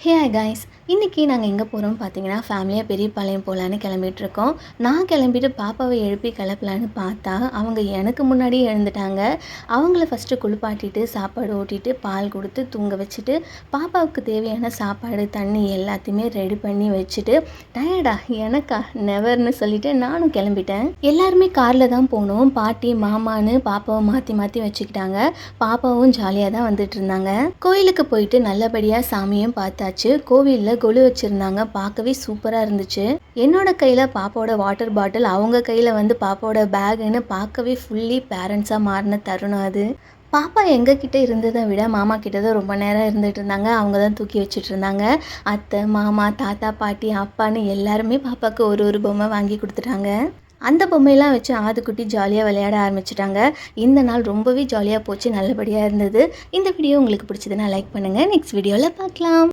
Hey guys, இன்றைக்கி நாங்கள் எங்கே போகிறோம் பார்த்தீங்கன்னா ஃபேமிலியாக பெரியபாளையம் போகலான்னு கிளம்பிகிட்ருக்கோம். நான் கிளம்பிட்டு பாப்பாவை எழுப்பி கிளப்பலான்னு பார்த்தா அவங்க எனக்கு முன்னாடியே எழுந்துட்டாங்க. அவங்கள ஃபஸ்ட்டு குளிப்பாட்டிட்டு சாப்பாடு ஊட்டிட்டு பால் கொடுத்து தூங்க வச்சுட்டு பாப்பாவுக்கு தேவையான சாப்பாடு தண்ணி எல்லாத்தையுமே ரெடி பண்ணி வச்சுட்டு டயர்டா எனக்கா நெவர்னு சொல்லிட்டு நானும் கிளம்பிட்டேன். எல்லாருமே காரில் தான் போனோம். பாட்டி மாமான்னு பாப்பாவை மாற்றி மாற்றி வச்சுக்கிட்டாங்க. பாப்பாவும் ஜாலியாக தான் வந்துட்டு இருந்தாங்க. கோயிலுக்கு போயிட்டு நல்லபடியாக சாமியும் பார்த்தா கோவிலில் கொலு வச்சுருந்தாங்க. பார்க்கவே சூப்பராக இருந்துச்சு. என்னோட கையில் பாப்பாவோட வாட்டர் பாட்டில், அவங்க கையில் வந்து பாப்பாவோட பேகுன்னு பார்க்கவே ஃபுல்லி பேரண்ட்ஸாக மாறின தருணம் அது. பாப்பா எங்ககிட்ட இருந்ததை விட மாமா கிட்ட தான் ரொம்ப நேரம் இருந்துகிட்டு இருந்தாங்க. அவங்க தான் தூக்கி வச்சுட்டு இருந்தாங்க. அத்தை மாமா தாத்தா பாட்டி அப்பான்னு எல்லாருமே பாப்பாவுக்கு ஒரு ஒரு பொம்மை வாங்கி கொடுத்துட்டாங்க. அந்த பொம்மையெல்லாம் வச்சு ஆதுக்குட்டி ஜாலியாக விளையாட ஆரம்பிச்சிட்டாங்க. இந்த நாள் ரொம்பவே ஜாலியாக போச்சு, நல்லபடியாக இருந்தது. இந்த வீடியோ உங்களுக்கு பிடிச்சதுன்னா லைக் பண்ணுங்கள். நெக்ஸ்ட் வீடியோவில் பார்க்கலாம்.